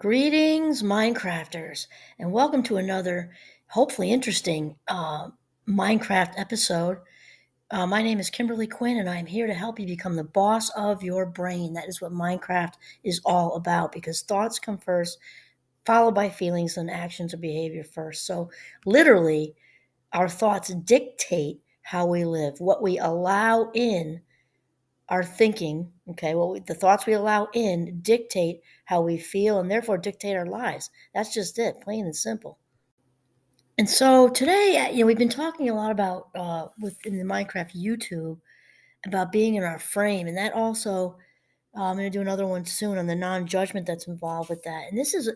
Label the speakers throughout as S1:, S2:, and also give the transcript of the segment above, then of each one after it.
S1: Greetings, Minecrafters, and welcome to another hopefully interesting Minecraft episode. My name is Kimberly Quinn, and I'm here to help you become the boss of your brain. That is what Minecraft is all about because thoughts come first, followed by feelings, and actions or behavior first. So, literally, our thoughts dictate how we live. What we allow in our thinking, okay, the thoughts we allow in dictate how we feel and therefore dictate our lives. That's just it, plain and simple. And so today, we've been talking a lot about within the Minecraft YouTube about being in our frame, and that also I'm going to do another one soon on the non-judgment that's involved with that. And this is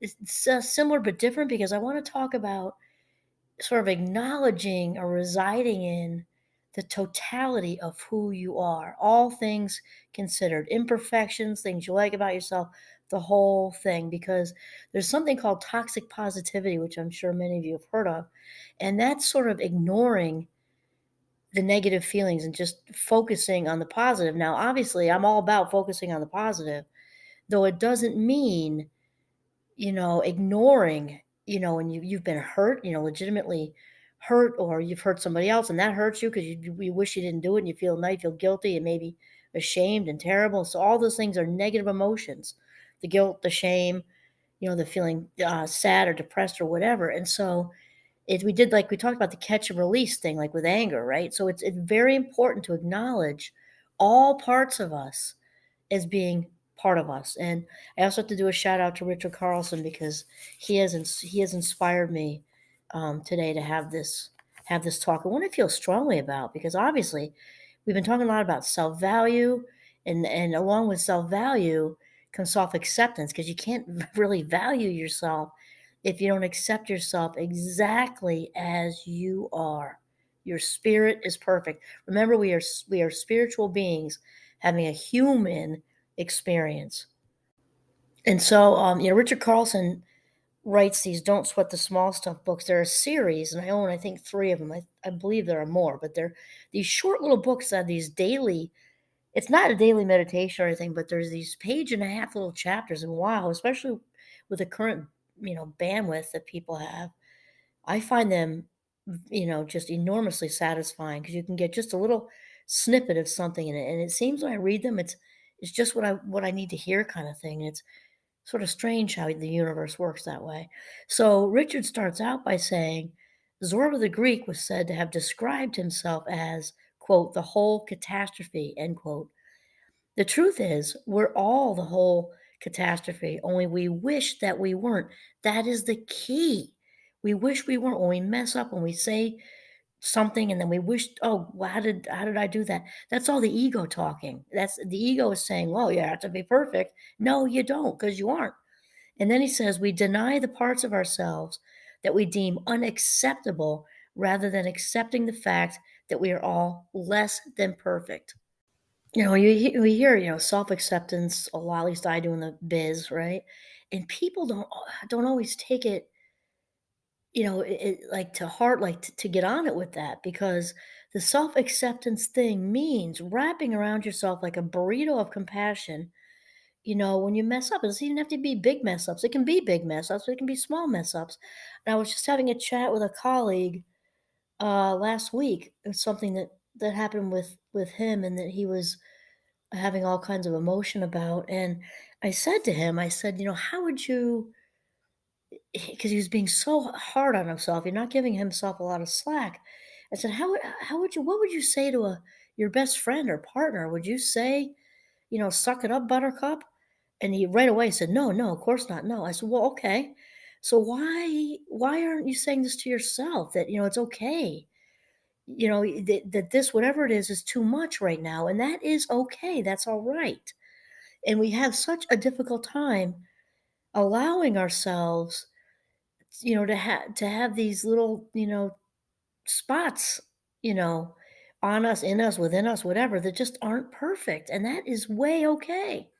S1: it's similar but different because I want to talk about sort of acknowledging or residing in the totality of who you are, all things considered, imperfections, things you like about yourself, the whole thing, because there's something called toxic positivity, which I'm sure many of you have heard of. And that's sort of ignoring the negative feelings and just focusing on the positive. Now, obviously, I'm all about focusing on the positive, though it doesn't mean ignoring, when you've been hurt, legitimately hurt, or you've hurt somebody else and that hurts you because you wish you didn't do it and you feel now you feel guilty and maybe ashamed and terrible. So all those things are negative emotions, the guilt, the shame, the feeling sad or depressed or whatever. And so we did, like we talked about the catch and release thing, like with anger, right? So it's very important to acknowledge all parts of us as being part of us. And I also have to do a shout out to Richard Carlson because he has inspired me today to have this talk. And one I feel strongly about because obviously we've been talking a lot about self value, and along with self value comes self acceptance because you can't really value yourself if you don't accept yourself exactly as you are. Your spirit is perfect. Remember, we are spiritual beings having a human experience. And so, Richard Carlson writes these "Don't Sweat the Small Stuff" books. They're a series, and I own, I think, three of them. I believe there are more, but they're these short little books that have these daily. It's not a daily meditation or anything, but there's these page and a half little chapters, and wow, especially with the current bandwidth that people have, I find them just enormously satisfying because you can get just a little snippet of something in it, and it seems when I read them, it's just what I need to hear kind of thing. It's sort of strange how the universe works that way. So Richard starts out by saying Zorba the Greek was said to have described himself as, quote, the whole catastrophe, end quote. The truth is, we're all the whole catastrophe, only we wish that we weren't. That is the key. We wish we weren't. When we mess up, when we say something and then we wish, oh, well, how did I do that? That's all the ego talking. That's the ego is saying, well, you have to be perfect. No, you don't, because you aren't. And then he says, we deny the parts of ourselves that we deem unacceptable rather than accepting the fact that we are all less than perfect. We hear, self-acceptance a lot, at least I do in the biz, right? And people don't always take it, like to heart, like to get on it with that because the self-acceptance thing means wrapping around yourself like a burrito of compassion. When you mess up, it doesn't even have to be big mess ups. It can be big mess ups, but it can be small mess ups. And I was just having a chat with a colleague last week. It was something that happened with him, and that he was having all kinds of emotion about. And I said to him, I said, how would you, because he was being so hard on himself, you're not giving himself a lot of slack. I said, what would you say to your best friend or partner? Would you say, suck it up, buttercup? And he right away said, no, no, of course not. No. I said, well, okay. So why aren't you saying this to yourself that, it's okay? That this, whatever it is too much right now. And that is okay. That's all right. And we have such a difficult time allowing ourselves, to have these little, spots, you know, on us, in us, within us, whatever, that just aren't perfect. And that is way okay.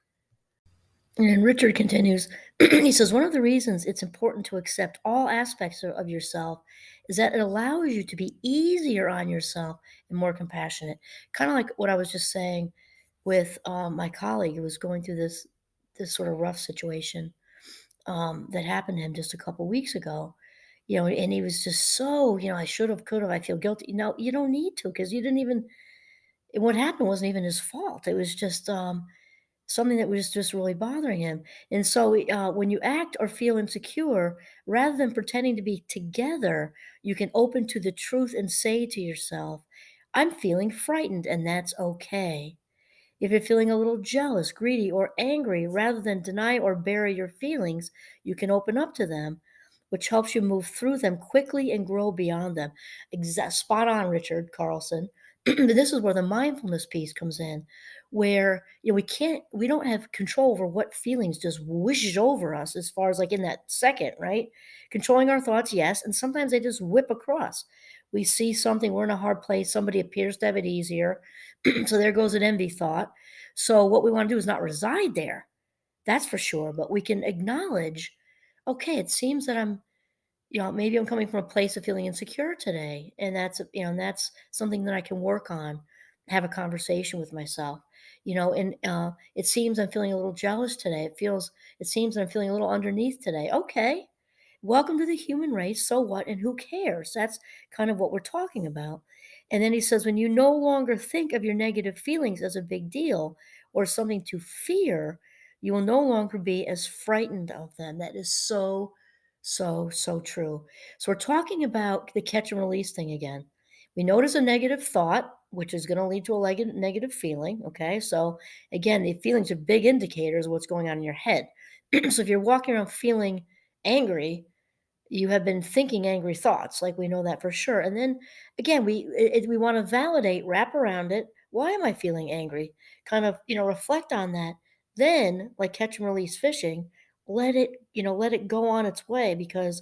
S1: And then Richard continues, he says, one of the reasons it's important to accept all aspects of yourself is that it allows you to be easier on yourself and more compassionate. Kind of like what I was just saying with my colleague who was going through this sort of rough situation. that happened to him just a couple weeks ago. And he was just so, I should have, could have, I feel guilty. No, you don't need to, because you didn't even, what happened wasn't even his fault. It was just something that was just really bothering him. And so when you act or feel insecure, rather than pretending to be together, you can open to the truth and say to yourself, I'm feeling frightened, and that's okay. If you're feeling a little jealous, greedy, or angry, rather than deny or bury your feelings, you can open up to them, which helps you move through them quickly and grow beyond them. Spot on, Richard Carlson. This is where the mindfulness piece comes in, where we don't have control over what feelings just whoosh over us as far as like in that second, right? Controlling our thoughts, yes, and sometimes they just whip across. We see something, we're in a hard place, somebody appears to have it easier, so there goes an envy thought. So what we want to do is not reside there. That's for sure. But we can acknowledge, okay, it seems that maybe I'm coming from a place of feeling insecure today. And that's something that I can work on, have a conversation with myself. And it seems I'm feeling a little jealous today. It seems that I'm feeling a little underneath today. Okay. Welcome to the human race. So what? And who cares? That's kind of what we're talking about. And then he says, when you no longer think of your negative feelings as a big deal or something to fear, you will no longer be as frightened of them. That is so, so, so true. So we're talking about the catch and release thing again. We notice a negative thought, which is going to lead to a negative feeling. Okay. So again, the feelings are big indicators of what's going on in your head. So if you're walking around feeling angry, you have been thinking angry thoughts, like we know that for sure. And then again, we want to validate, wrap around it. Why am I feeling angry? Kind of, reflect on that. Then, like catch and release fishing, let it go on its way, because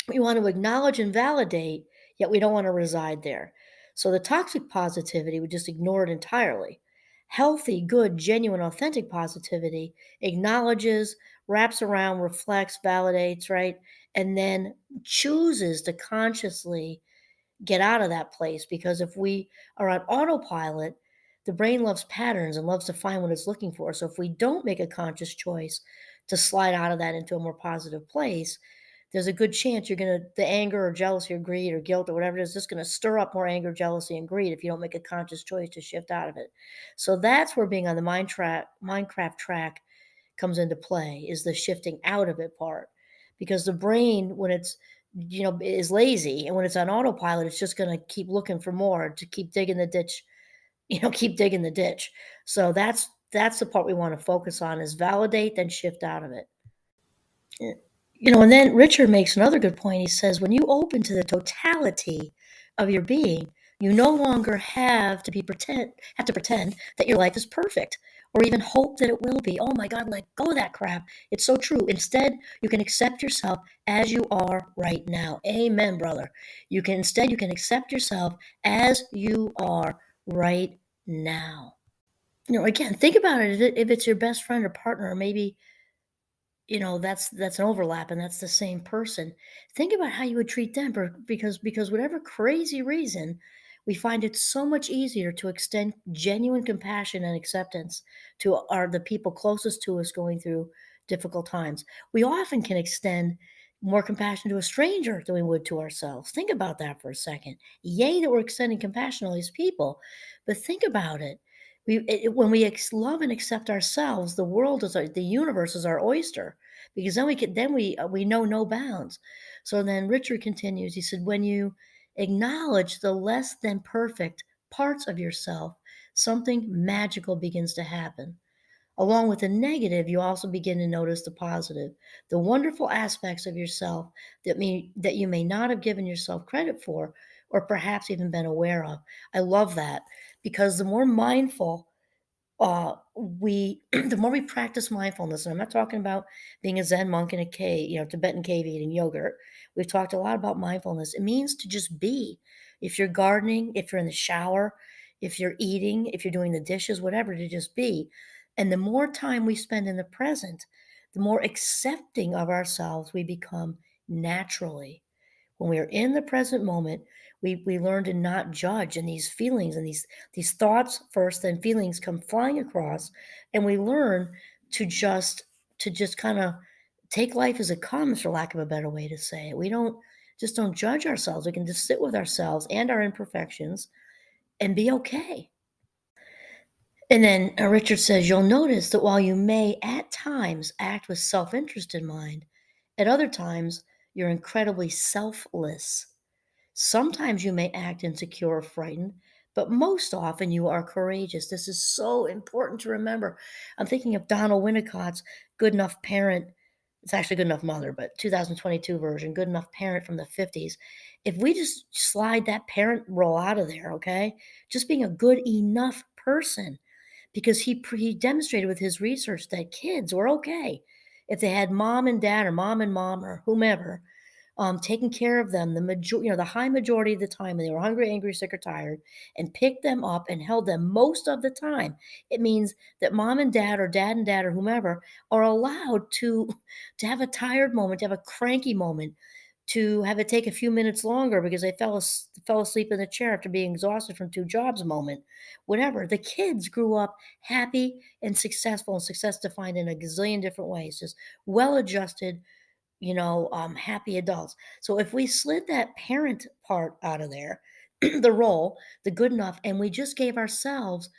S1: we want to acknowledge and validate, yet we don't want to reside there. So the toxic positivity, we just ignore it entirely. Healthy, good, genuine, authentic positivity acknowledges, wraps around, reflects, validates, right? And then chooses to consciously get out of that place, because if we are on autopilot, the brain loves patterns and loves to find what it's looking for. So if we don't make a conscious choice to slide out of that into a more positive place, there's a good chance the anger or jealousy or greed or guilt or whatever it is, just going to stir up more anger, jealousy, and greed if you don't make a conscious choice to shift out of it. So that's where being on the Minecraft track comes into play, is the shifting out of it part. Because the brain, when is lazy, and when it's on autopilot, it's just going to keep looking for more, to keep digging the ditch, keep digging the ditch. So that's the part we want to focus on, is validate, then shift out of it. Yeah. And then Richard makes another good point. He says, when you open to the totality of your being, you no longer have to pretend that your life is perfect, or even hope that it will be. Oh my God, let go of that crap. It's so true. Instead, you can accept yourself as you are right now. Amen, brother. You can accept yourself as you are right now. Again, think about it. If it's your best friend or partner, or maybe that's an overlap, and that's the same person. Think about how you would treat them, because whatever crazy reason, we find it so much easier to extend genuine compassion and acceptance to the people closest to us going through difficult times. We often can extend more compassion to a stranger than we would to ourselves. Think about that for a second. Yay that we're extending compassion to all these people, but think about it. When we love and accept ourselves, the universe is our oyster, because then we know no bounds. So then Richard continues. He said, when you acknowledge the less than perfect parts of yourself, something magical begins to happen. Along with the negative, you also begin to notice the positive, the wonderful aspects of yourself that you may not have given yourself credit for, or perhaps even been aware of. I love that, because the more mindful we the more we practice mindfulness, and I'm not talking about being a Zen monk in a cave, Tibetan cave eating yogurt. We've talked a lot about mindfulness. It means to just be. If you're gardening, if you're in the shower, if you're eating, if you're doing the dishes, whatever, to just be. And the more time we spend in the present, the more accepting of ourselves we become naturally. When we are in the present moment, we learn to not judge, and these feelings and these thoughts first, then feelings come flying across, and we learn to just kind of take life as it comes, for lack of a better way to say it. We don't judge ourselves. We can just sit with ourselves and our imperfections and be okay. And then Richard says, you'll notice that while you may at times act with self interest in mind, at other times you're incredibly selfless. Sometimes you may act insecure or frightened, but most often you are courageous. This is so important to remember. I'm thinking of Donald Winnicott's Good Enough Parent. It's actually Good Enough Mother, but 2022 version, Good Enough Parent from the 50s. If we just slide that parent role out of there, okay? Just being a good enough person, because he demonstrated with his research that kids were okay if they had mom and dad or mom and mom or whomever taking care of them the high majority of the time when they were hungry, angry, sick, or tired, and picked them up and held them most of the time. It means that mom and dad or dad and dad or whomever are allowed to have a tired moment, to have a cranky moment, to have it take a few minutes longer because they fell asleep in the chair after being exhausted from 2 jobs moment, whatever. The kids grew up happy and successful, and success defined in a gazillion different ways, just well-adjusted, happy adults. So if we slid that parent part out of there, the role, the good enough, and we just gave ourselves,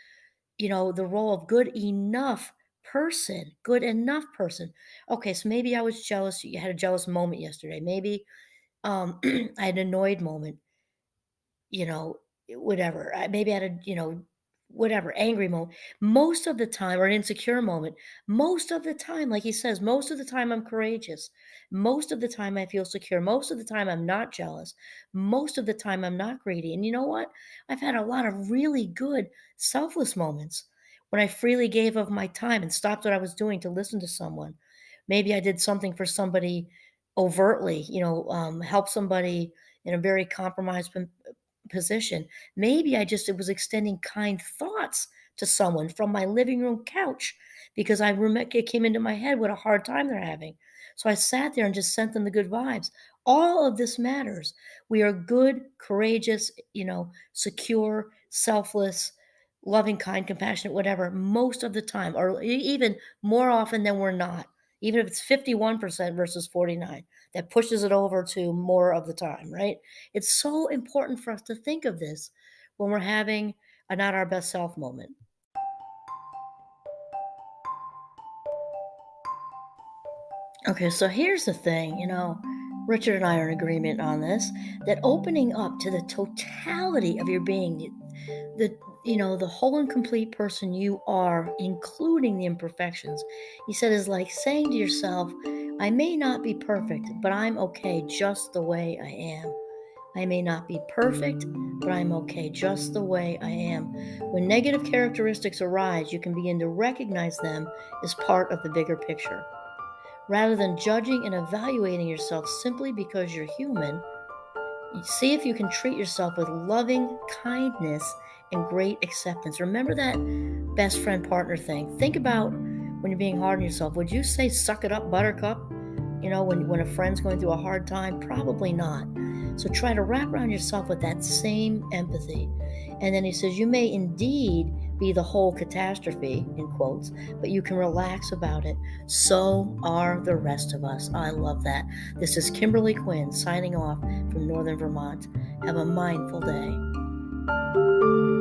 S1: the role of good enough person. Okay, so maybe I was jealous. You had a jealous moment yesterday. Maybe I had an annoyed moment, whatever. Maybe I had whatever, angry moment. Most of the time, or an insecure moment, most of the time, like he says, most of the time I'm courageous. Most of the time I feel secure. Most of the time I'm not jealous. Most of the time I'm not greedy. And you know what? I've had a lot of really good selfless moments when I freely gave of my time and stopped what I was doing to listen to someone. Maybe I did something for somebody overtly, help somebody in a very compromised position. Maybe it was extending kind thoughts to someone from my living room couch because I remember it came into my head what a hard time they're having. So I sat there and just sent them the good vibes. All of this matters. We are good, courageous, secure, selfless, loving, kind, compassionate, whatever, most of the time, or even more often than we're not. Even if it's 51% versus 49, that pushes it over to more of the time, right? It's so important for us to think of this when we're having a not our best self moment. Okay, so here's the thing, Richard and I are in agreement on this, that opening up to the totality of your being, the the whole and complete person you are, including the imperfections, he said, is like saying to yourself, I may not be perfect, but I'm okay just the way I am. I may not be perfect, but I'm okay just the way I am. When negative characteristics arise, you can begin to recognize them as part of the bigger picture. Rather than judging and evaluating yourself simply because you're human, you see if you can treat yourself with loving kindness and great acceptance. Remember that best friend partner thing. Think about when you're being hard on yourself. Would you say, suck it up, buttercup? When a friend's going through a hard time? Probably not. So try to wrap around yourself with that same empathy. And then he says, you may indeed be the whole catastrophe, in quotes, but you can relax about it. So are the rest of us. I love that. This is Kimberly Quinn signing off from Northern Vermont. Have a mindful day.